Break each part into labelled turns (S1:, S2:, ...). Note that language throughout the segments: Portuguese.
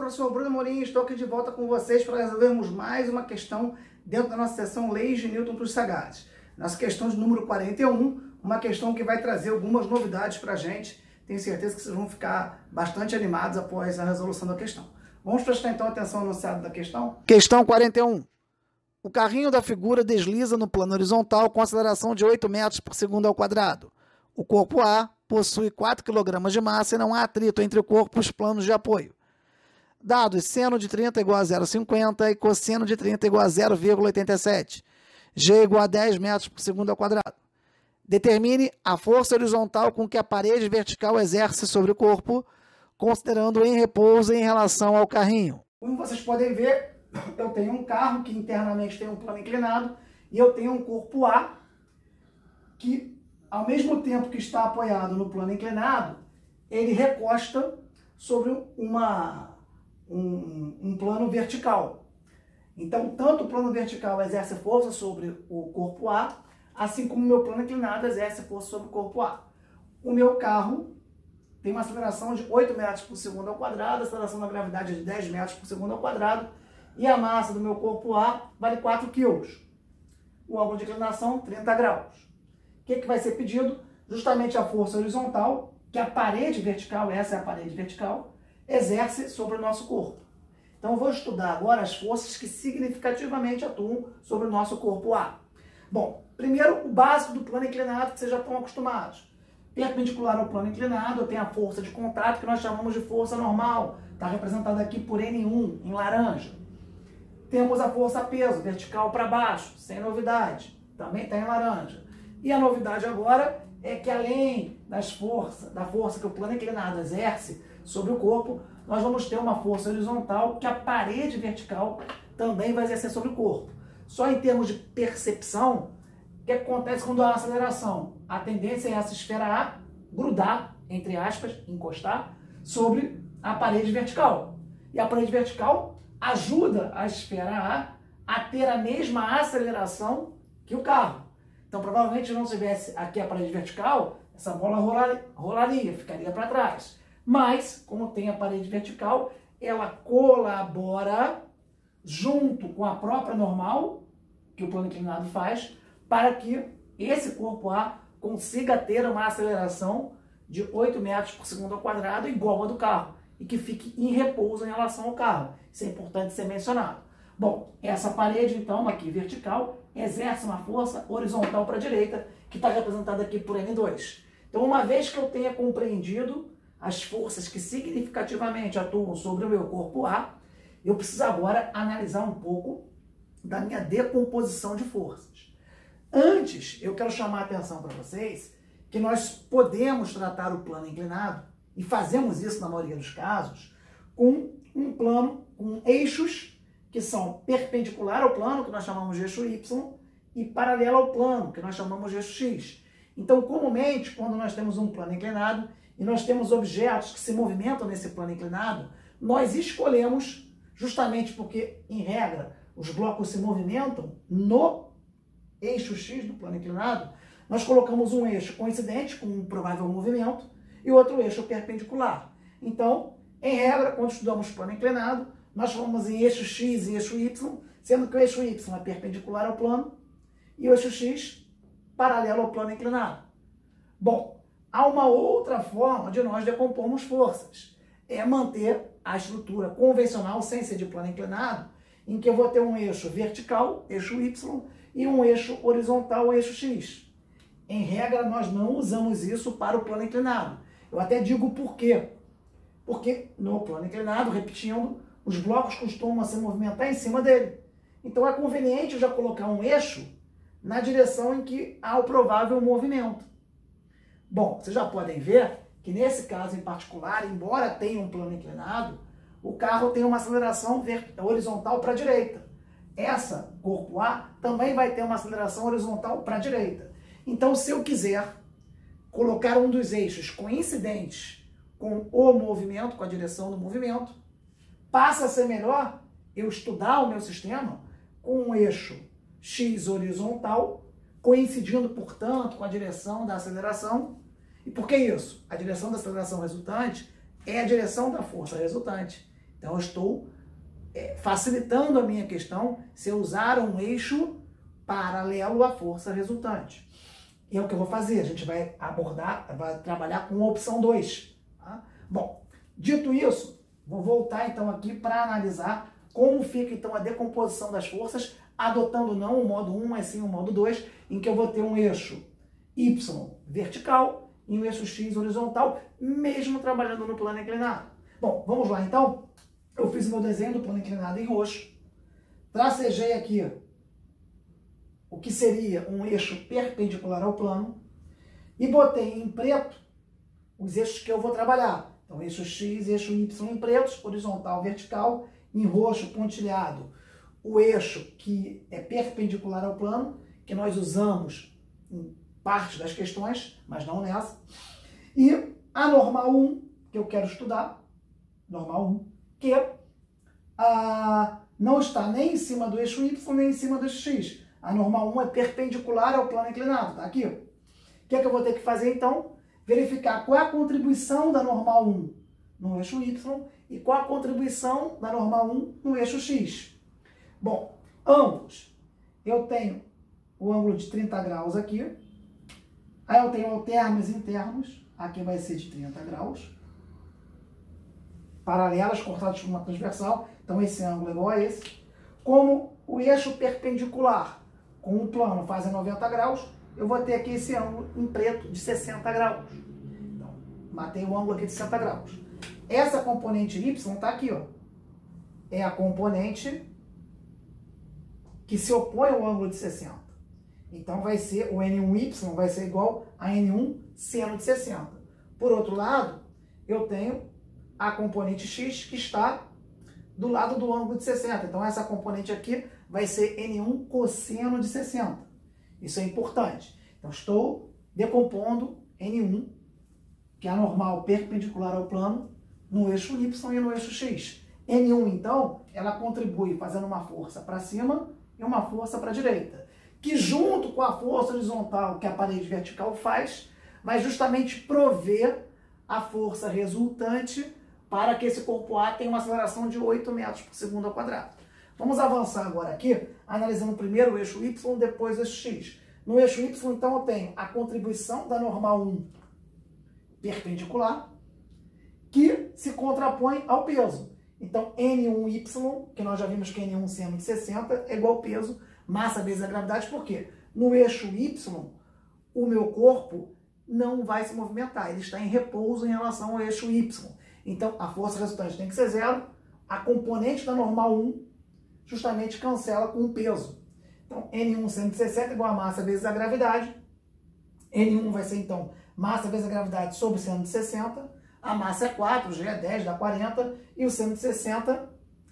S1: professor Bruno Amorim, estou aqui de volta com vocês para resolvermos mais uma questão dentro da nossa seção Leis de Newton para os Sagazes. Nossa questão de número 41, uma questão que vai trazer algumas novidades para a gente. Tenho certeza que vocês vão ficar bastante animados após a resolução da questão. Vamos prestar então atenção ao enunciado da questão? Questão 41. O carrinho da figura desliza no plano horizontal com aceleração de 8 metros por segundo ao quadrado. O corpo A possui 4 kg de massa e não há atrito entre o corpo e os planos de apoio. Dados seno de 30 igual a 0,50 e cosseno de 30 igual a 0,87. G igual a 10 metros por segundo ao quadrado. Determine a força horizontal com que a parede vertical exerce sobre o corpo, considerando em repouso em relação ao carrinho. Como vocês podem ver, eu tenho um carro que internamente tem um plano inclinado e eu tenho um corpo A que, ao mesmo tempo que está apoiado no plano inclinado, ele recosta sobre um plano vertical. Então, tanto o plano vertical exerce força sobre o corpo A, assim como o meu plano inclinado exerce força sobre o corpo A. O meu carro tem uma aceleração de 8 metros por segundo ao quadrado, a aceleração da gravidade é de 10 metros por segundo ao quadrado, e a massa do meu corpo A vale 4 kg. O ângulo de inclinação, 30 graus. O que vai ser pedido? Justamente a força horizontal, que a parede vertical, essa é a parede vertical, exerce sobre o nosso corpo. Então, eu vou estudar agora as forças que significativamente atuam sobre o nosso corpo A. Bom, primeiro, o básico do plano inclinado, que vocês já estão acostumados. Perpendicular ao plano inclinado, eu tenho a força de contato, que nós chamamos de força normal. Está representada aqui por N1, em laranja. Temos a força peso, vertical para baixo, sem novidade. Também está em laranja. E a novidade agora é que, além da força que o plano inclinado exerce sobre o corpo, nós vamos ter uma força horizontal que a parede vertical também vai exercer sobre o corpo. Só em termos de percepção, o que acontece quando há aceleração? A tendência é essa esfera A grudar, entre aspas, encostar, sobre a parede vertical. E a parede vertical ajuda a esfera A ter a mesma aceleração que o carro. Então, provavelmente, se não tivesse aqui a parede vertical, essa bola rolaria, ficaria para trás. Mas, como tem a parede vertical, ela colabora junto com a própria normal, que o plano inclinado faz, para que esse corpo A consiga ter uma aceleração de 8 metros por segundo ao quadrado igual a do carro, e que fique em repouso em relação ao carro. Isso é importante ser mencionado. Bom, essa parede, então, aqui vertical, exerce uma força horizontal para a direita, que está representada aqui por N2. Então, uma vez que eu tenha compreendido as forças que significativamente atuam sobre o meu corpo A, eu preciso agora analisar um pouco da minha decomposição de forças. Antes, eu quero chamar a atenção para vocês que nós podemos tratar o plano inclinado, e fazemos isso na maioria dos casos, com um plano com eixos que são perpendicular ao plano, que nós chamamos de eixo Y, e paralelo ao plano, que nós chamamos de eixo X. Então, comumente, quando nós temos um plano inclinado e nós temos objetos que se movimentam nesse plano inclinado, nós escolhemos, justamente porque, em regra, os blocos se movimentam no eixo X do plano inclinado, nós colocamos um eixo coincidente com um provável movimento e outro eixo perpendicular. Então, em regra, quando estudamos plano inclinado, nós falamos em eixo X e eixo Y, sendo que o eixo Y é perpendicular ao plano e o eixo X paralelo ao plano inclinado. Bom, há uma outra forma de nós decompormos forças. É manter a estrutura convencional, sem ser de plano inclinado, em que eu vou ter um eixo vertical, eixo Y, e um eixo horizontal, eixo X. Em regra, nós não usamos isso para o plano inclinado. Eu até digo por quê. Porque no plano inclinado, repetindo, os blocos costumam se movimentar em cima dele. Então é conveniente já colocar um eixo na direção em que há o provável movimento. Bom, vocês já podem ver que nesse caso em particular, embora tenha um plano inclinado, o carro tem uma aceleração horizontal para a direita. Essa, corpo A, também vai ter uma aceleração horizontal para a direita. Então, se eu quiser colocar um dos eixos coincidentes com o movimento, com a direção do movimento, passa a ser melhor eu estudar o meu sistema com um eixo X horizontal, coincidindo, portanto, com a direção da aceleração. E por que isso? A direção da aceleração resultante é a direção da força resultante. Então, eu estou facilitando a minha questão se eu usar um eixo paralelo à força resultante. E é o que eu vou fazer. A gente vai abordar, vai trabalhar com a opção 2. Tá? Bom, dito isso, vou voltar então aqui para analisar como fica então a decomposição das forças, adotando não o modo 1, mas sim o modo 2, em que eu vou ter um eixo Y vertical e um eixo X horizontal, mesmo trabalhando no plano inclinado. Bom, vamos lá então. Eu fiz o meu desenho do plano inclinado em roxo, tracejei aqui o que seria um eixo perpendicular ao plano e botei em preto os eixos que eu vou trabalhar. Então, eixo X e eixo Y em pretos, horizontal, vertical, em roxo, pontilhado, o eixo que é perpendicular ao plano, que nós usamos em parte das questões, mas não nessa. E a normal 1, que eu quero estudar, normal 1, que não está nem em cima do eixo Y, nem em cima do eixo X. A normal 1 é perpendicular ao plano inclinado, tá aqui. O que é que eu vou ter que fazer, então? Verificar qual é a contribuição da normal 1 no eixo Y e qual a contribuição da normal 1 no eixo X. Bom, ambos, eu tenho o ângulo de 30 graus aqui, aí eu tenho alternos e internos, aqui vai ser de 30 graus, paralelas cortadas por uma transversal, então esse ângulo é igual a esse. Como o eixo perpendicular com o plano faz 90 graus, eu vou ter aqui esse ângulo em preto de 60 graus. Então, matei o ângulo aqui de 60 graus. Essa componente Y está aqui, ó. É a componente que se opõe ao ângulo de 60. Então, vai ser o N1Y vai ser igual a N1 seno de 60. Por outro lado, eu tenho a componente X que está do lado do ângulo de 60. Então, essa componente aqui vai ser N1 cosseno de 60. Isso é importante. Então, estou decompondo N1, que é a normal perpendicular ao plano, no eixo Y e no eixo X. N1, então, ela contribui fazendo uma força para cima e uma força para a direita, que junto com a força horizontal que a parede vertical faz, vai justamente prover a força resultante para que esse corpo A tenha uma aceleração de 8 metros por segundo ao quadrado. Vamos avançar agora aqui, analisando primeiro o eixo Y, depois o eixo X. No eixo Y, então, eu tenho a contribuição da normal 1 perpendicular, que se contrapõe ao peso. Então, N1Y, que nós já vimos que N1 seno de 60, é igual ao peso, massa vezes a gravidade, por quê? No eixo Y, o meu corpo não vai se movimentar, ele está em repouso em relação ao eixo Y. Então, a força resultante tem que ser zero, a componente da normal 1 justamente cancela com o peso. Então, N1 seno de 60 é igual a massa vezes a gravidade. N1 vai ser, então, massa vezes a gravidade sobre seno de 60. A massa é 4, o G é 10, dá 40. E o seno de 60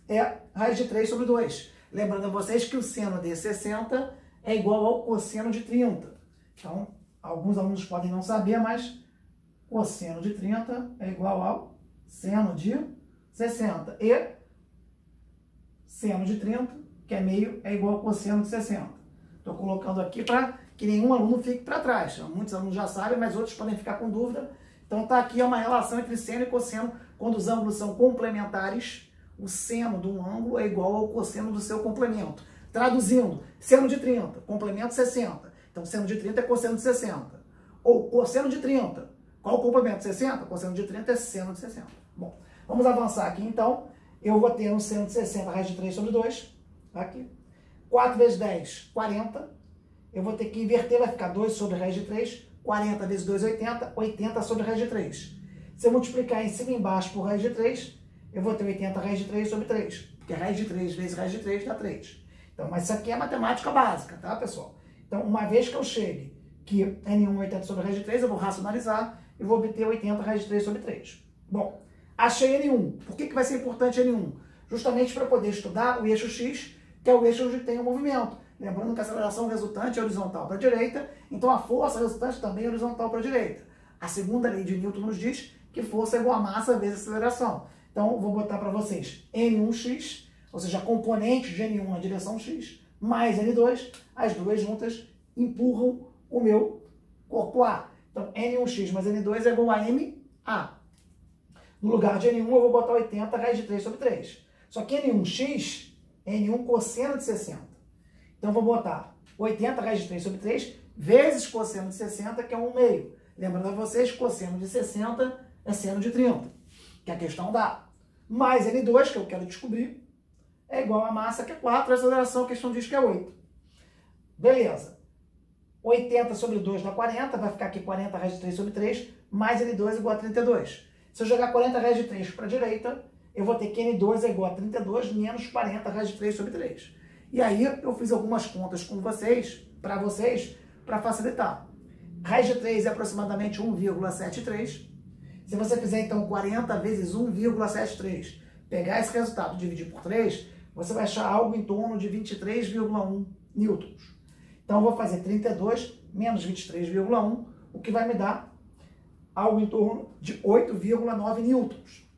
S1: é raiz de 3 sobre 2. Lembrando a vocês que o seno de 60 é igual ao cosseno de 30. Então, alguns alunos podem não saber, mas cosseno de 30 é igual ao seno de 60. E seno de 30, que é meio, é igual ao cosseno de 60. Estou colocando aqui para que nenhum aluno fique para trás. Muitos alunos já sabem, mas outros podem ficar com dúvida. Então está aqui uma relação entre seno e cosseno. Quando os ângulos são complementares, o seno de um ângulo é igual ao cosseno do seu complemento. Traduzindo, seno de 30, complemento 60. Então, seno de 30 é cosseno de 60. Ou cosseno de 30. Qual o complemento? 60? Cosseno de 30 é seno de 60. Bom, vamos avançar aqui, então. Eu vou ter um seno de 60, raiz de 3 sobre 2. Aqui. 4 vezes 10, 40. Eu vou ter que inverter, vai ficar 2 sobre raiz de 3. 40 vezes 2, 80. 80 sobre raiz de 3. Se eu multiplicar em cima e embaixo por raiz de 3, eu vou ter 80 raiz de 3 sobre 3. Porque raiz de 3 vezes raiz de 3 dá 3. Então, mas isso aqui é matemática básica, tá, pessoal? Então, uma vez que eu chegue que N1 é 80 sobre raiz de 3, eu vou racionalizar e vou obter 80 raiz de 3 sobre 3. Bom, achei N1. Por que vai ser importante N1? Justamente para poder estudar o eixo X, que é o eixo onde tem o movimento. Lembrando que a aceleração resultante é horizontal para a direita, então a força resultante também é horizontal para a direita. A segunda lei de Newton nos diz que força é igual a massa vezes aceleração. Então, vou botar para vocês N1x, ou seja, a componente de N1 na direção x, mais N2, as duas juntas empurram o meu corpo A. Então, N1x mais N2 é igual a MA. No lugar de N1 eu vou botar 80 raiz de 3 sobre 3. Só que N1x é N1 cosseno de 60. Então eu vou botar 80 raiz de 3 sobre 3 vezes cosseno de 60, que é 1/2. Lembrando a vocês, cosseno de 60 é seno de 30, que a questão dá. Mais N2, que eu quero descobrir, é igual a massa, que é 4, a aceleração, a questão diz que é 8. Beleza. 80 sobre 2 dá 40, vai ficar aqui 40 raiz de 3 sobre 3, mais N2 igual a 32. Se eu jogar 40 raiz de 3 para a direita, eu vou ter que N2 é igual a 32 menos 40 raiz de 3 sobre 3. E aí eu fiz algumas contas com vocês, para facilitar. Raiz de 3 é aproximadamente 1,73. Se você fizer então 40 vezes 1,73, pegar esse resultado e dividir por 3, você vai achar algo em torno de 23,1 newtons. Então eu vou fazer 32 menos 23,1, o que vai me dar algo em torno de 8,9 newtons.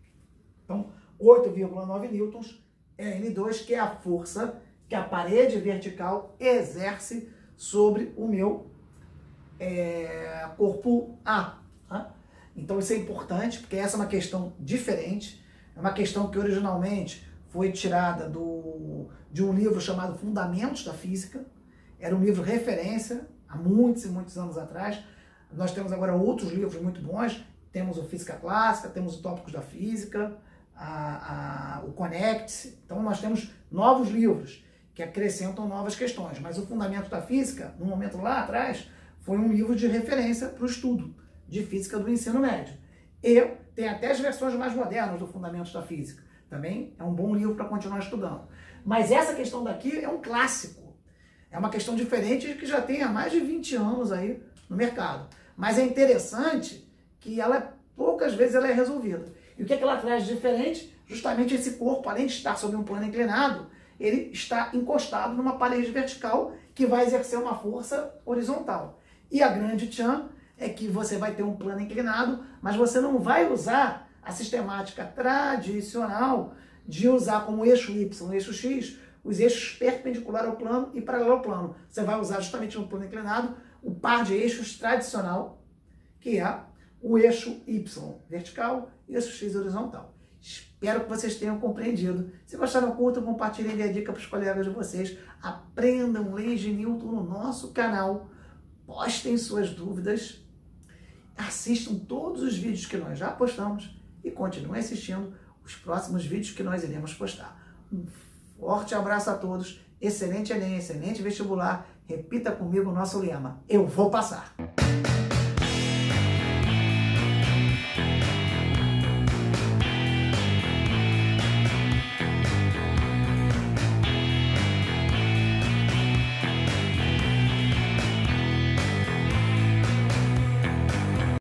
S1: Então 8,9 newtons é N2, que é a força que a parede vertical exerce sobre o meu corpo A. Tá? Então isso é importante, porque essa é uma questão diferente, é uma questão que originalmente foi tirada de um livro chamado Fundamentos da Física, era um livro referência, há muitos e muitos anos atrás. Nós temos agora outros livros muito bons, temos o Física Clássica, temos o Tópicos da Física, o Connect, então nós temos novos livros que acrescentam novas questões, mas o Fundamento da Física, no momento lá atrás, foi um livro de referência para o estudo de física do ensino médio. E tem até as versões mais modernas do Fundamentos da Física. Também é um bom livro para continuar estudando. Mas essa questão daqui é um clássico. É uma questão diferente que já tem há mais de 20 anos aí no mercado. Mas é interessante que poucas vezes ela é resolvida. E o que ela traz de diferente? Justamente esse corpo, além de estar sobre um plano inclinado, ele está encostado numa parede vertical que vai exercer uma força horizontal. E a grande tchan é que você vai ter um plano inclinado, mas você não vai usar a sistemática tradicional de usar como eixo Y, eixo X, os eixos perpendicular ao plano e paralelo ao plano. Você vai usar justamente no plano inclinado o par de eixos tradicional, que é o eixo Y vertical e o eixo X horizontal. Espero que vocês tenham compreendido. Se gostaram, curtam, compartilhem a dica para os colegas de vocês. Aprendam leis de Newton no nosso canal. Postem suas dúvidas. Assistam todos os vídeos que nós já postamos e continuem assistindo os próximos vídeos que nós iremos postar. Um forte abraço a todos. Excelente Enem, excelente vestibular. Repita comigo o nosso lema: eu vou passar.